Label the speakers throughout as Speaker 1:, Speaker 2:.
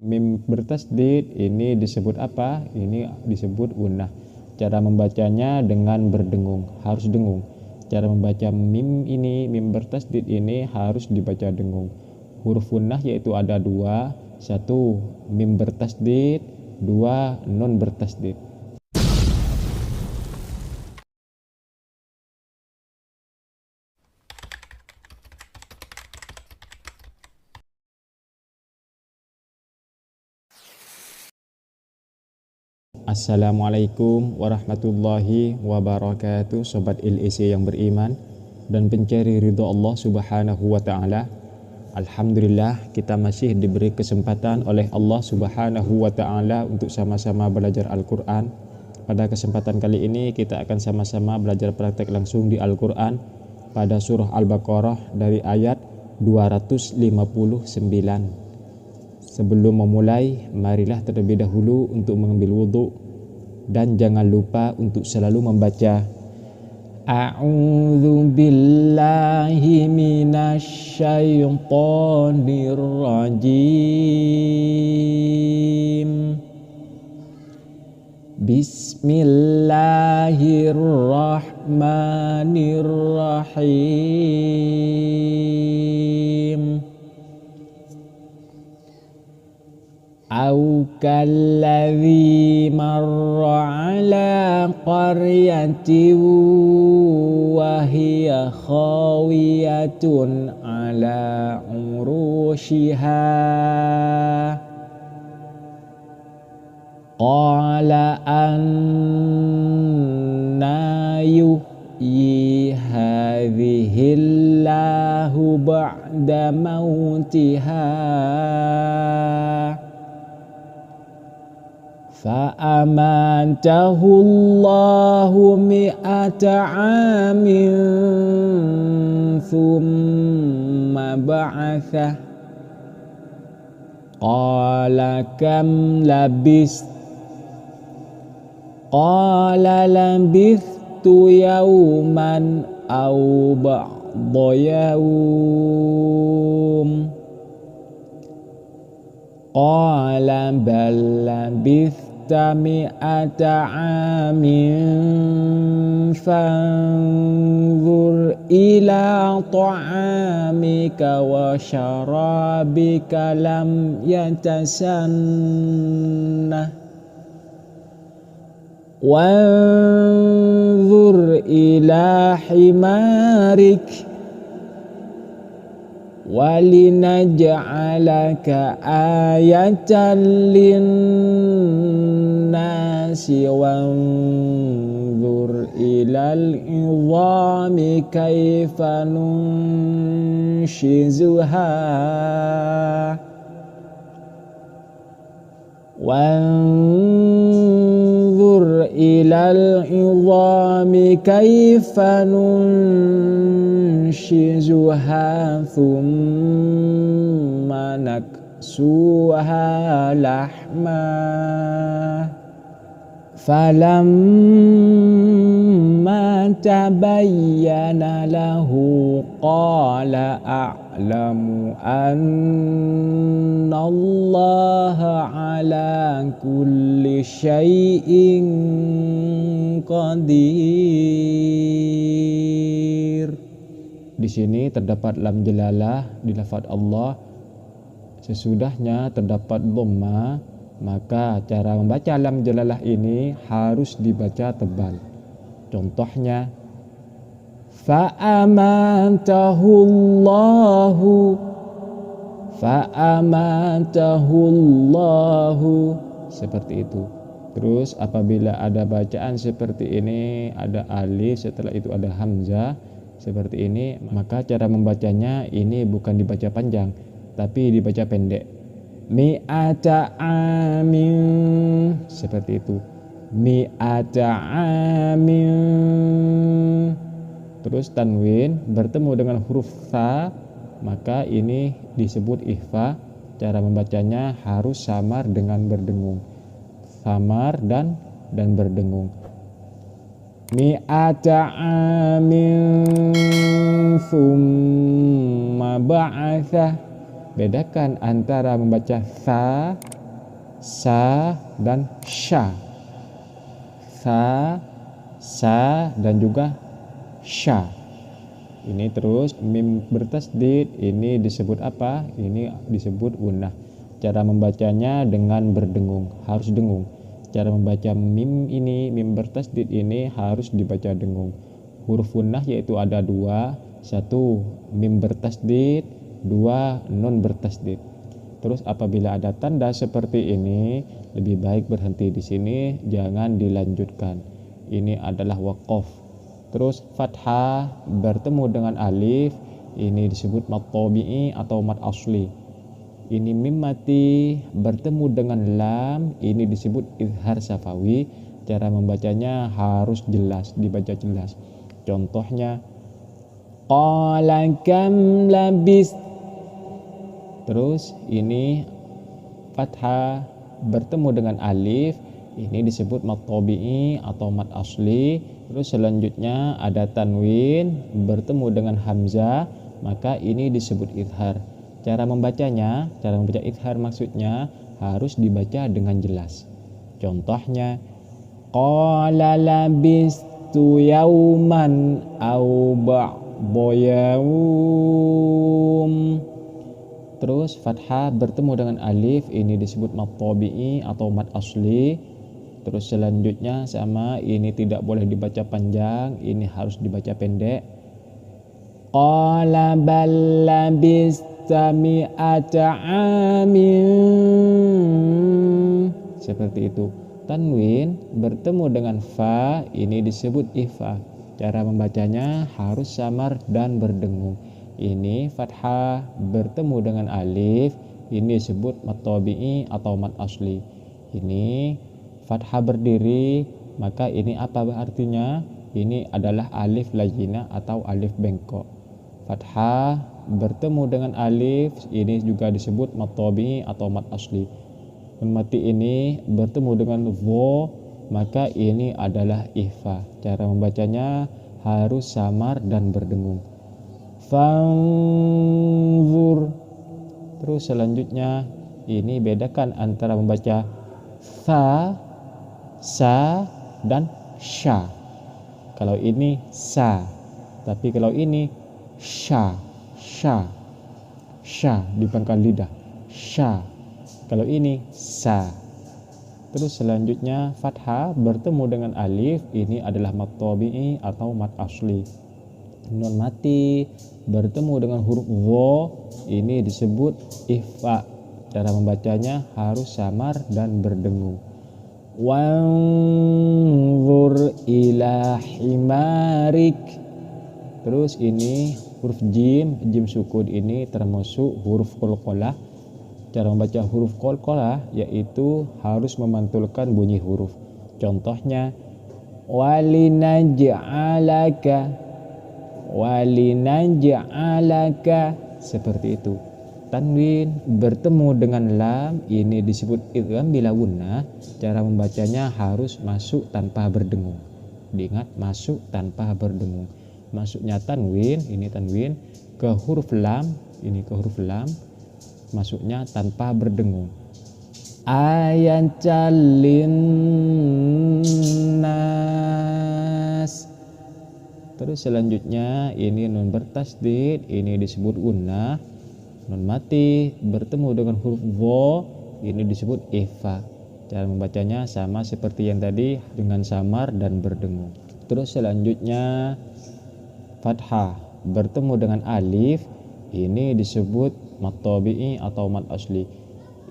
Speaker 1: Mim bertasdid ini disebut apa? Ini disebut gunnah. Cara membacanya dengan berdengung, harus dengung. Cara membaca mim ini, mim bertasdid ini harus dibaca dengung. Huruf gunnah yaitu ada dua, satu mim bertasdid, dua nun bertasdid. Assalamualaikum warahmatullahi wabarakatuh, sobat LEC yang beriman dan pencari ridho Allah subhanahu wa ta'ala. Alhamdulillah, kita masih diberi kesempatan oleh Allah subhanahu wa ta'ala untuk sama-sama belajar Al-Quran. Pada kesempatan kali ini kita akan sama-sama belajar praktek langsung di Al-Quran pada surah Al-Baqarah dari ayat 259. Sebelum memulai, marilah terlebih dahulu untuk mengambil wudhu dan jangan lupa untuk selalu membaca A'udzu billahi minasyaitonir rajim. Bismillahirrahmanirrahim. Au kalladzi marra ala qaryatin wa hiya khawiyatun ala urushiha qala anna yuhyi hadhihillahu ba'da mautiha فأماته الله 100 عام ثم بعثه قال كم لبثت قال لبثت يوما أو بعض يوم قال بل لبثت 100 عام فانظر إلى طعامك وشرابك لم يتسنه وانظر إلى حمارك وَلِنَجْعَلَكَ آيَةً لِلنَّاسِ وَانظُرْ إِلَى الْعِظَامِ كَيْفَ نُنشِزُهَا وَانظُرْ إِلَى الْعِظَامِ كَيْفَ نُنشِزُهَا ثُمَّ نَكْسُوهَا لَحْمًا فَلَمَّا تَبَيَّنَ لَهُ قَالَ أَعْلَمُ أَنَّ اللَّهَ عَلَى كُلِّ شَيْءٍ قَدِيرٌ. Di sini terdapat lam jalalah di lafaz Allah. Sesudahnya terdapat dhamma, maka cara membaca lam jalalah ini harus dibaca tebal. Contohnya fa'amantahullahu seperti itu. Terus apabila ada bacaan seperti ini, ada alif, setelah itu ada hamzah seperti ini, maka cara membacanya ini bukan dibaca panjang tapi dibaca pendek. Mi'ata amin seperti itu. Mi'ata amin. Terus tanwin bertemu dengan huruf tha, maka ini disebut ikhfa. Cara membacanya harus samar dengan berdengung. Samar dan berdengung. Mi'ata amin thumma ba'athah bedakan antara membaca tha, sa, dan sya. Tha, sa, dan juga sya. Ini terus mim bertasdid, ini disebut apa? Ini disebut gunnah. Cara membacanya dengan berdengung, harus dengung. Cara membaca mim ini, mim bertasdid ini harus dibaca dengung. Huruf gunnah yaitu ada dua, satu mim bertasdid, dua nun bertasdid. Terus apabila ada tanda seperti ini, lebih baik berhenti di sini, jangan dilanjutkan. Ini adalah waqaf. Terus fathah bertemu dengan alif, ini disebut mat tabi'i atau mat asli. Ini mim mati bertemu dengan lam, ini disebut izhar syafawi. Cara membacanya harus jelas, dibaca jelas. Contohnya qala kam labis. Terus ini fathah bertemu dengan alif, ini disebut mat tabi'i atau mat asli. Terus selanjutnya ada tanwin bertemu dengan hamzah, maka ini disebut izhar. Cara membacanya, cara membaca izhar maksudnya harus dibaca dengan jelas. Contohnya qala labistu yauman au ba'da yaum. Terus fathah bertemu dengan alif, ini disebut mat tabi'i atau mat asli. Terus selanjutnya sama, ini tidak boleh dibaca panjang, ini harus dibaca pendek. Qala bal labista mi'ata amin. Seperti itu. Tanwin bertemu dengan fa, ini disebut ifa. Cara membacanya harus samar dan berdengung. Ini fathah bertemu dengan alif, ini disebut mat tabi'i atau mat asli. Ini fathah berdiri, maka ini apa artinya? Ini adalah alif layyinah atau alif bengkok. Fathah bertemu dengan alif, ini juga disebut mat tabi'i atau mat asli. Mati ini bertemu dengan dha, maka ini adalah ifa. Cara membacanya harus samar dan berdengung. Fanzur. Terus selanjutnya ini bedakan antara membaca tha, sa, dan sya. Kalau ini sa, tapi kalau ini sya, sya, sya di pangkal lidah, sya. Kalau ini sa. Terus selanjutnya fathah bertemu dengan alif, ini adalah mat tabi'i atau mat asli. Nun mati bertemu dengan huruf dha, ini disebut ifa. Cara membacanya harus samar dan berdengung. Wanzur ila himarik. Terus ini huruf jim, jim sukun ini termasuk huruf qalqalah. Cara membaca huruf qalqalah yaitu harus memantulkan bunyi huruf. Contohnya walinaj'alaka, seperti itu. Tanwin bertemu dengan lam, ini disebut idgham bila gunnah. Cara membacanya harus masuk tanpa berdengung. Diingat, masuk tanpa berdengung. Masuknya tanwin, ini tanwin ke huruf lam, ini ke huruf lam, masuknya tanpa berdengung. Ayan calin nas. Terus selanjutnya ini nun bertasdid, ini disebut gunnah. Nun mati bertemu dengan huruf dha, ini disebut ifa. Cara membacanya sama seperti yang tadi, dengan samar dan berdengung. Terus selanjutnya fathah bertemu dengan alif, ini disebut mat tabi'i atau mat asli.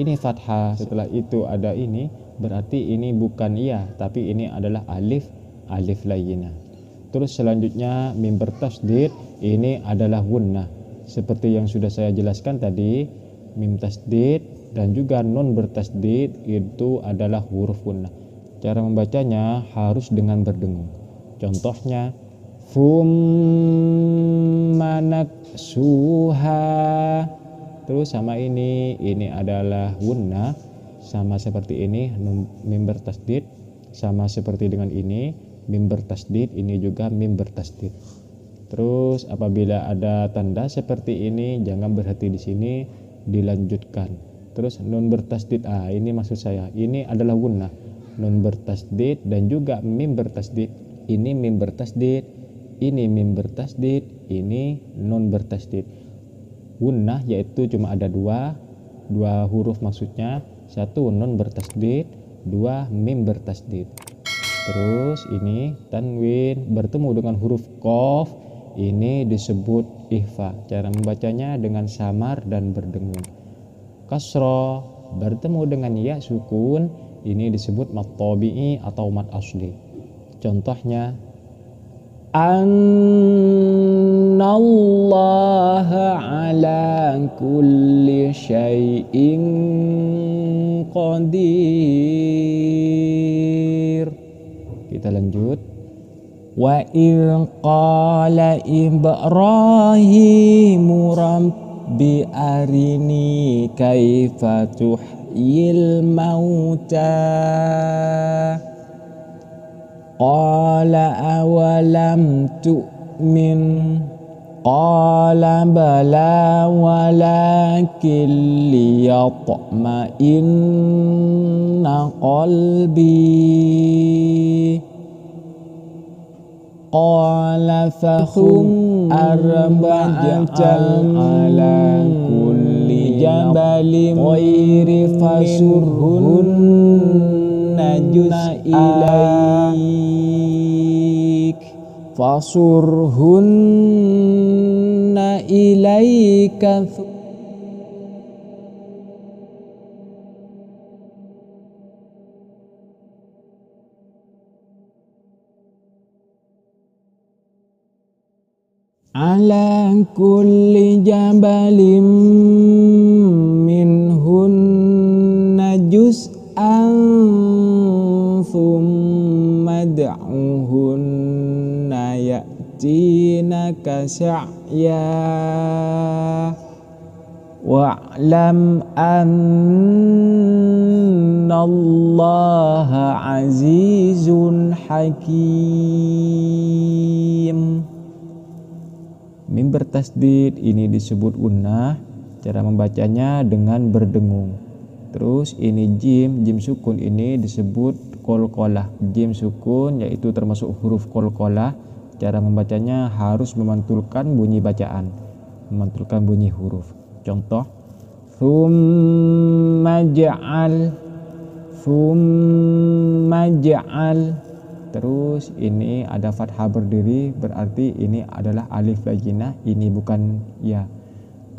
Speaker 1: Ini fathah, setelah itu ada ini, berarti ini bukan iya, tapi ini adalah alif, alif layyinah. Terus selanjutnya mim bertasdid, ini adalah gunnah. Seperti yang sudah saya jelaskan tadi, mim tasdid dan juga nun bertasdid itu adalah huruf gunnah. Cara membacanya harus dengan berdengung. Contohnya thumma naksuha. Terus sama ini adalah gunnah, sama seperti ini mim bertasdid, sama seperti dengan ini mim bertasdid, ini juga mim bertasdid. Terus apabila ada tanda seperti ini jangan berhenti di sini, dilanjutkan. Terus nun bertasdid, ini maksud saya, ini adalah gunnah. Nun bertasdid dan juga mim bertasdid. Ini mim bertasdid, ini mim bertasdid, ini nun bertasdid. Gunnah yaitu cuma ada dua huruf maksudnya, satu nun bertasdid, dua mim bertasdid. Terus ini tanwin bertemu dengan huruf qaf, ini disebut ikhfa. Cara membacanya dengan samar dan berdengung. Kasra bertemu dengan ya sukun, ini disebut mat tabi'i atau mat asli. Contohnya annallaha ala kulli syai'in qadir. Kita lanjut. Wa idh qala Ibrahimu rabbi arini kaifa tuhyil mauta qala awalam tu'min qala bala walakin liyatma'inna qalbi qala fakhum arba'atan ala kulli jabalin ghairi fasurhunna ilaik fasurhunna ilaika ala kulli jabalin minhunna juz'an thumma da'uhunna ya'tinaka sa'ya wa'lam annallaha azizun hakim. Mim bertasdid ini disebut gunnah, cara membacanya dengan berdengung. Terus ini jim sukun ini disebut qalqalah. Jim sukun yaitu termasuk huruf qalqalah, cara membacanya harus memantulkan bunyi bacaan, memantulkan bunyi huruf. Contoh tsumma ja'al. Terus ini ada fathah berdiri, berarti ini adalah alif laginah, ini bukan ya.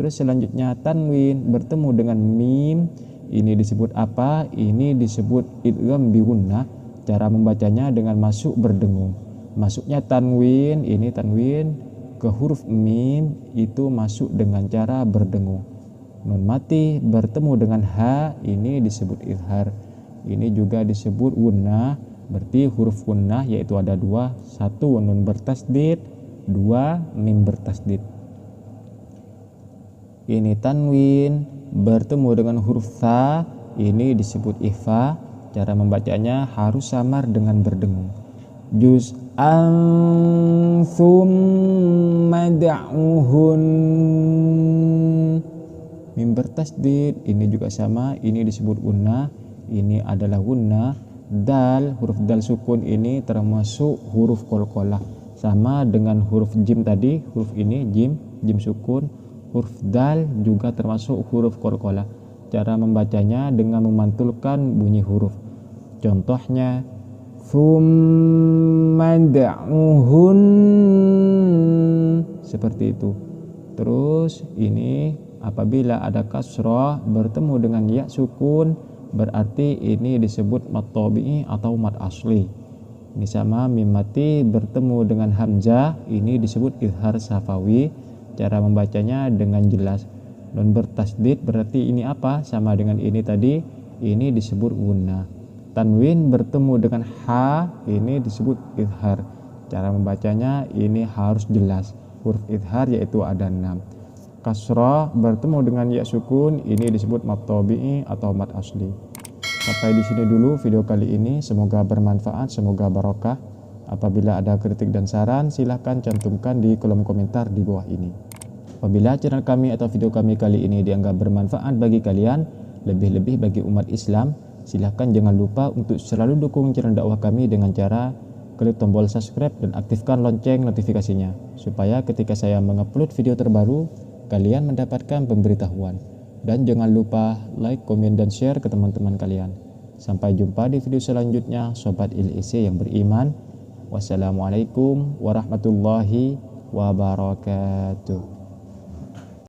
Speaker 1: Terus selanjutnya tanwin bertemu dengan mim, ini disebut apa? Ini disebut idgham bi gunnah. Cara membacanya dengan masuk berdengung. Masuknya tanwin, ini tanwin ke huruf mim itu masuk dengan cara berdengung. Nun mati bertemu dengan ha, ini disebut izhar. Ini juga disebut gunnah. Berarti huruf gunnah yaitu ada dua, satu nun bertasdid, dua mim bertasdid. Ini tanwin bertemu dengan huruf tha, ini disebut ikhfa. Cara membacanya harus samar dengan berdengung. Juz'an thumma da'uhun. Mim bertasdid ini juga sama, ini disebut gunnah, ini adalah gunnah. Dal, huruf dal sukun ini termasuk huruf qalqalah, sama dengan huruf jim tadi. Huruf ini jim sukun. Huruf dal juga termasuk huruf qalqalah. Cara membacanya dengan memantulkan bunyi huruf. Contohnya tsumma da'uhun, seperti itu. Terus ini apabila ada kasrah bertemu dengan ya sukun, berarti ini disebut mat tabi'i atau mat asli. Ini sama mim mati bertemu dengan hamzah, ini disebut izhar safawi. Cara membacanya dengan jelas. Nun bertasdid berarti ini apa? Sama dengan ini tadi, ini disebut gunnah. Tanwin bertemu dengan ha, ini disebut izhar. Cara membacanya ini harus jelas. Huruf izhar yaitu ada 6. Kasrah bertemu dengan ya sukun, ini disebut mat tabi'i atau mat asli. Sampai di sini dulu video kali ini, semoga bermanfaat, semoga barokah. Apabila ada kritik dan saran silahkan cantumkan di kolom komentar di bawah ini. Apabila channel kami atau video kami kali ini dianggap bermanfaat bagi kalian, lebih-lebih bagi umat Islam, silahkan jangan lupa untuk selalu dukung channel dakwah kami dengan cara klik tombol subscribe dan aktifkan lonceng notifikasinya, supaya ketika saya mengupload video terbaru, kalian mendapatkan pemberitahuan. Dan jangan lupa like, komen, dan share ke teman-teman kalian. Sampai jumpa di video selanjutnya, Sobat ILEC yang beriman. Wassalamualaikum warahmatullahi wabarakatuh.